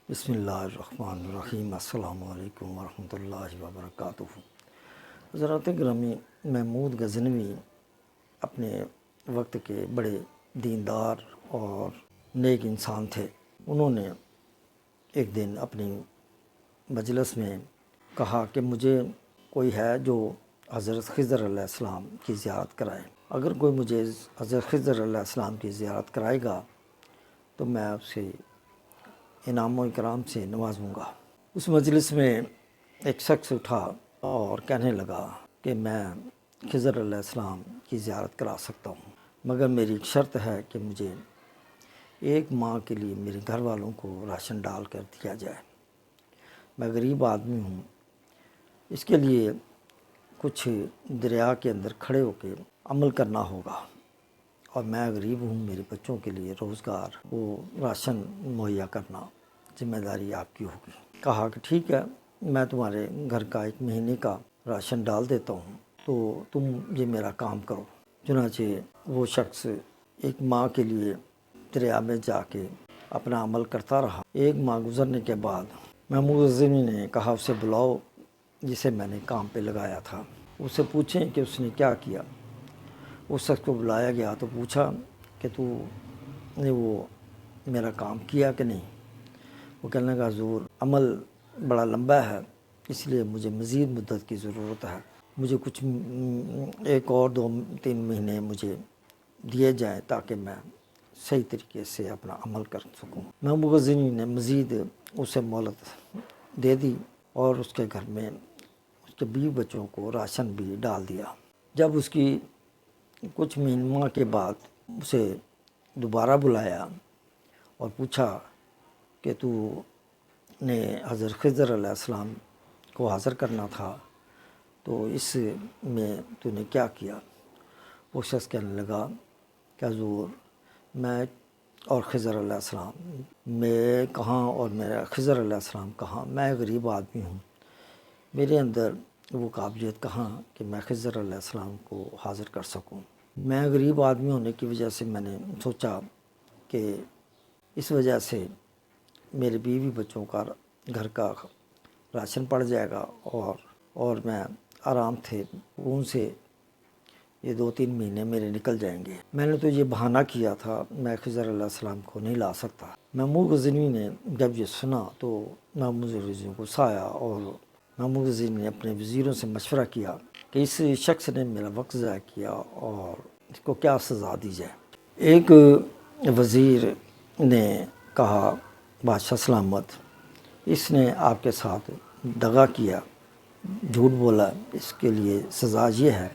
بسم اللہ الرحمن الرحیم۔ السلام علیکم ورحمۃ اللہ وبرکاتہ۔ حضرات گرامی، محمود غزنوی اپنے وقت کے بڑے دیندار اور نیک انسان تھے۔ انہوں نے ایک دن اپنی مجلس میں کہا کہ مجھے کوئی ہے جو حضرت خضر علیہ السلام کی زیارت کرائے۔ اگر کوئی مجھے حضرت خضر علیہ السلام کی زیارت کرائے گا تو میں اسے انعام و اکرام سے نوازوں گا۔ اس مجلس میں ایک شخص اٹھا اور کہنے لگا کہ میں خضر علیہ السلام کی زیارت کرا سکتا ہوں، مگر میری ایک شرط ہے کہ مجھے ایک ماہ کے لیے میرے گھر والوں کو راشن ڈال کر دیا جائے۔ میں غریب آدمی ہوں، اس کے لیے کچھ دریا کے اندر کھڑے ہو کے عمل کرنا ہوگا، اور میں غریب ہوں، میرے بچوں کے لیے روزگار وہ راشن مہیا کرنا ذمہ داری آپ کی ہوگی۔ کہا کہ ٹھیک ہے، میں تمہارے گھر کا ایک مہینے کا راشن ڈال دیتا ہوں، تو تم یہ میرا کام کرو۔ چنانچہ وہ شخص ایک ماہ کے لیے دریا میں جا کے اپنا عمل کرتا رہا۔ ایک ماہ گزرنے کے بعد محمود غزنوی نے کہا اسے بلاؤ جسے میں نے کام پہ لگایا تھا، اسے پوچھیں کہ اس نے کیا کیا۔ اس شخص کو بلایا گیا تو پوچھا کہ تو نے وہ میرا کام کیا کہ نہیں۔ وہ کہنے لگا حضور، عمل بڑا لمبا ہے، اس لیے مجھے مزید مدت کی ضرورت ہے، مجھے کچھ ایک اور 2-3 مہینے مجھے دیے جائیں تاکہ میں صحیح طریقے سے اپنا عمل کر سکوں۔ محمود غزنوی نے مزید اسے مہلت دے دی اور اس کے گھر میں اس کے بیوی بچوں کو راشن بھی ڈال دیا۔ جب اس کی کچھ ماہ کے بعد اسے دوبارہ بلایا اور پوچھا کہ تو نے حضرت خضر علیہ السلام کو حاضر کرنا تھا، تو اس میں تو نے کیا کیا؟ وہ شخص کہنے لگا کہ حضور، میں اور خضر علیہ السلام میں کہاں اور میرا خضر علیہ السلام کہاں؟ میں غریب آدمی ہوں، میرے اندر وہ قابلیت کہاں کہ میں خضر علیہ السلام کو حاضر کر سکوں۔ میں غریب آدمی ہونے کی وجہ سے میں نے سوچا کہ اس وجہ سے میرے بیوی بچوں کا گھر کا راشن پڑ جائے گا اور میں آرام سے سکون سے یہ 2-3 مہینے میرے نکل جائیں گے۔ میں نے تو یہ بہانہ کیا تھا، میں خضر علیہ السلام کو نہیں لا سکتا۔ محمود غزنوی نے جب یہ سنا تو محمود غزنوی کو غصہ آیا، اور محمود غزنوی نے اپنے وزیروں سے مشورہ کیا کہ اس شخص نے میرا وقت ضائع کیا اور اس کو کیا سزا دی جائے۔ ایک وزیر نے کہا بادشاہ سلامت، اس نے آپ کے ساتھ دغا کیا، جھوٹ بولا، اس کے لیے سزا یہ ہے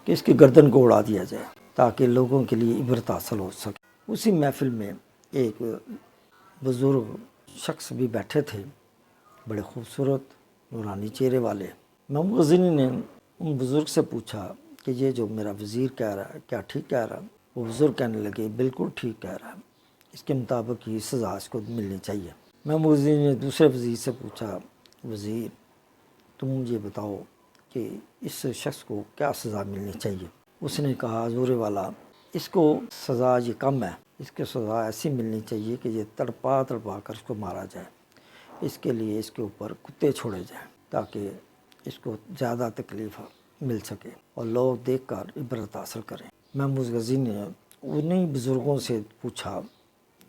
کہ اس کی گردن کو اڑا دیا جائے تاکہ لوگوں کے لیے عبرت حاصل ہو سکے۔ اسی محفل میں ایک بزرگ شخص بھی بیٹھے تھے، بڑے خوبصورت نورانی چہرے والے۔ محمود غزنوی نے ان بزرگ سے پوچھا کہ یہ جو میرا وزیر کہہ رہا ہے کیا ٹھیک کہہ رہا ہے؟ وہ بزرگ کہنے لگے بالکل ٹھیک کہہ رہا ہے، اس کے مطابق یہ سزا اس کو ملنی چاہیے۔ محمود غزنوی نے دوسرے وزیر سے پوچھا، وزیر تم یہ بتاؤ کہ اس شخص کو کیا سزا ملنی چاہیے؟ اس نے کہا حضور والا، اس کو سزا یہ کم ہے، اس کی سزا ایسی ملنی چاہیے کہ یہ تڑپا کر اس کو مارا جائے، اس کے لیے اس کے اوپر کتے چھوڑے جائیں تاکہ اس کو زیادہ تکلیف مل سکے اور لوگ دیکھ کر عبرت حاصل کریں۔ محمود غزنوی نے انہی بزرگوں سے پوچھا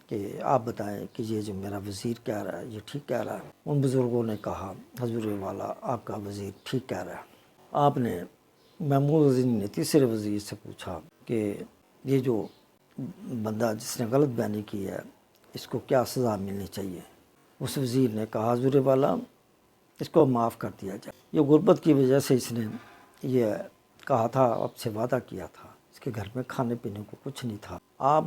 کہ آپ بتائیں کہ یہ جو میرا وزیر کہہ رہا ہے یہ ٹھیک کہہ رہا ہے؟ ان بزرگوں نے کہا حضور والا، آپ کا وزیر ٹھیک کہہ رہا ہے۔ آپ نے محمود غزنوی نے تیسرے وزیر سے پوچھا کہ یہ جو بندہ جس نے غلط بیانی کی ہے اس کو کیا سزا ملنی چاہیے؟ اس وزیر نے کہا حضور والا، اس کو معاف کر دیا جائے، یہ غربت کی وجہ سے اس نے یہ کہا تھا، آپ سے وعدہ کیا تھا، اس کے گھر میں کھانے پینے کو کچھ نہیں تھا، آپ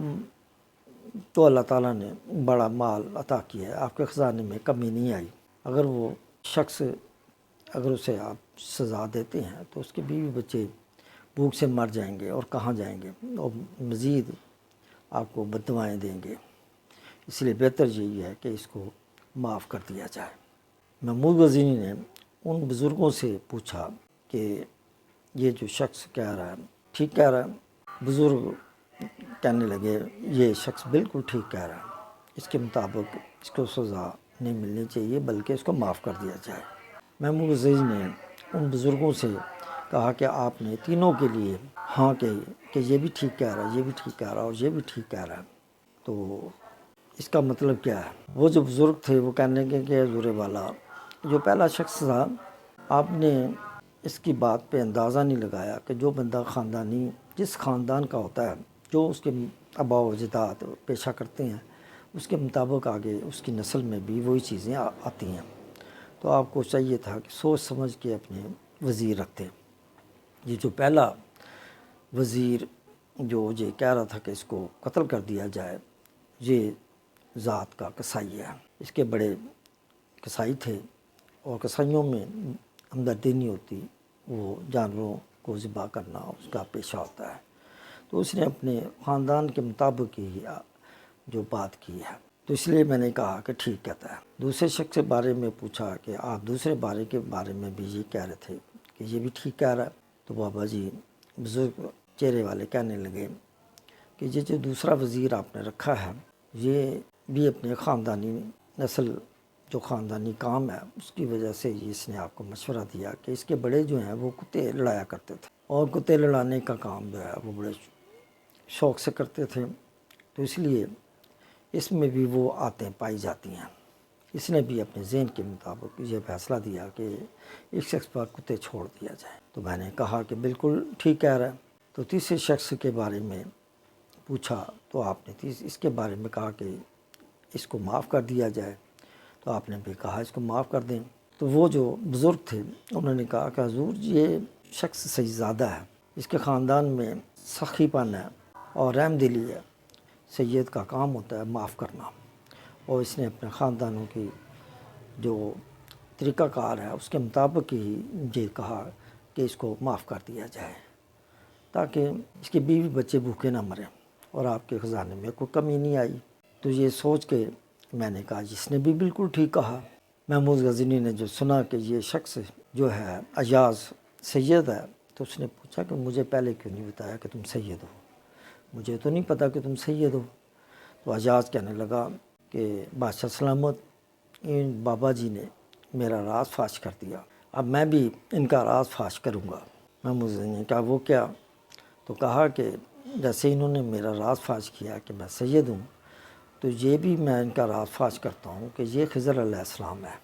تو اللہ تعالیٰ نے بڑا مال عطا کیا ہے، آپ کے خزانے میں کمی نہیں آئی۔ اگر وہ شخص اگر اسے آپ سزا دیتے ہیں تو اس کے بیوی بچے بھوک سے مر جائیں گے اور کہاں جائیں گے، اور مزید آپ کو بددعائیں دیں گے، اس لیے بہتر یہی ہے کہ اس کو معاف کر دیا جائے۔ محمود غزنوی نے ان بزرگوں سے پوچھا کہ یہ جو شخص کہہ رہا ہے ٹھیک کہہ رہا ہے؟ بزرگ کہنے لگے یہ شخص بالکل ٹھیک کہہ رہا ہے۔ اس کے مطابق اس کو سزا نہیں ملنی چاہیے بلکہ اس کو معاف کر دیا جائے۔ محمود عزیز نے ان بزرگوں سے کہا کہ آپ نے تینوں کے لیے ہاں کہی کہ یہ بھی ٹھیک کہہ رہا ہے، یہ بھی ٹھیک کہہ رہا ہے اور یہ بھی ٹھیک کہہ رہا ہے۔ تو اس کا مطلب کیا ہے؟ وہ جو بزرگ تھے وہ کہنے کے کہ حضور والا، جو پہلا شخص تھا آپ نے اس کی بات پہ اندازہ نہیں لگایا کہ جو بندہ خاندانی جس خاندان کا ہوتا ہے، جو اس کے آباء و اجداد پیشہ کرتے ہیں، اس کے مطابق آگے اس کی نسل میں بھی وہی چیزیں آتی ہیں۔ تو آپ کو چاہیے تھا کہ سوچ سمجھ کے اپنے وزیر رکھتے۔ یہ جو پہلا وزیر جو یہ کہہ رہا تھا کہ اس کو قتل کر دیا جائے، یہ ذات کا کسائی ہے، اس کے بڑے کسائی تھے اور کسائیوں میں ہمدردی نہیں ہوتی، وہ جانوروں کو ذبح کرنا اس کا پیشہ ہوتا ہے۔ تو اس نے اپنے خاندان کے مطابق ہی جو بات کی ہے، تو اس لیے میں نے کہا کہ ٹھیک کہتا ہے۔ دوسرے شخص کے بارے میں پوچھا کہ آپ دوسرے بارے میں بھی یہ کہہ رہے تھے کہ یہ بھی ٹھیک کہہ رہا ہے؟ تو بابا جی بزرگ چہرے والے کہنے لگے کہ یہ جو دوسرا وزیر آپ نے رکھا ہے، یہ بھی اپنے خاندانی نسل جو خاندانی کام ہے اس کی وجہ سے اس نے آپ کو مشورہ دیا کہ اس کے بڑے جو ہیں وہ کتے لڑایا کرتے تھے، اور کتے لڑانے کا کام جو ہے وہ بڑے شوق سے کرتے تھے، تو اس لیے اس میں بھی وہ آتیں پائی جاتی ہیں۔ اس نے بھی اپنے ذہن کے مطابق یہ فیصلہ دیا کہ ایک شخص پر کتے چھوڑ دیا جائے۔ تو میں نے کہا کہ بالکل ٹھیک کہہ رہا ہے۔ تو تیسرے شخص کے بارے میں پوچھا تو آپ نے اس کے بارے میں کہا کہ اس کو معاف کر دیا جائے، تو آپ نے بھی کہا اس کو معاف کر دیں۔ تو وہ جو بزرگ تھے انہوں نے کہا کہ حضور یہ شخص سیدزادہ ہے، اس کے خاندان میں سخی پن ہے اور رحم دلی ہے، سید کا کام ہوتا ہے معاف کرنا، اور اس نے اپنے خاندانوں کی جو طریقہ کار ہے اس کے مطابق ہی یہ کہا کہ اس کو معاف کر دیا جائے تاکہ اس کی بیوی بچے بھوکے نہ مریں اور آپ کے خزانے میں کوئی کمی نہیں آئی۔ تو یہ سوچ کے میں نے کہا جس نے بھی بالکل ٹھیک کہا۔ محمود غزنوی نے جو سنا کہ یہ شخص جو ہے ایاز سید ہے، تو اس نے پوچھا کہ مجھے پہلے کیوں نہیں بتایا کہ تم سید ہو، مجھے تو نہیں پتہ کہ تم سید ہو۔ تو ایاز کہنے لگا کہ بادشاہ سلامت، ان بابا جی نے میرا راز فاش کر دیا، اب میں بھی ان کا راز فاش کروں گا۔ محمود غزنوی نے کہا وہ کیا؟ تو کہا کہ جیسے انہوں نے میرا راز فاش کیا کہ میں سید ہوں، تو یہ بھی میں ان کا راز فاش کرتا ہوں کہ یہ خضر علیہ السلام ہے۔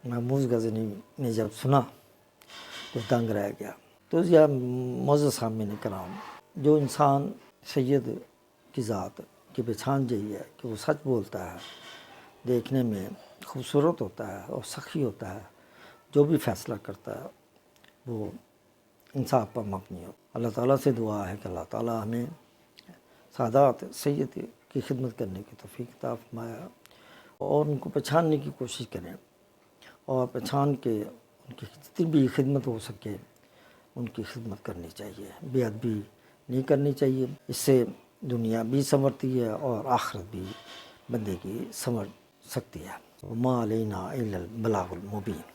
محمود غزنوی نے جب سنا تو دنگ رہ گیا۔ تو یہ معزز سامعین کرام، جو انسان سید کی ذات کی پہچان یہی ہے کہ وہ سچ بولتا ہے، دیکھنے میں خوبصورت ہوتا ہے اور سخی ہوتا ہے، جو بھی فیصلہ کرتا ہے وہ انصاف پر مبنی ہو۔ اللہ تعالیٰ سے دعا ہے کہ اللہ تعالیٰ ہمیں سادات سید کی خدمت کرنے کی توفیق عطا فرمایا اور ان کو پہچاننے کی کوشش کریں، اور پہچان کے ان کی جتنی بھی خدمت ہو سکے ان کی خدمت کرنی چاہیے، بے ادبی نہیں کرنی چاہیے۔ اس سے دنیا بھی سنورتی ہے اور آخرت بھی بندے کی سنور سکتی ہے۔ وما علینا الا البلاغ المبین۔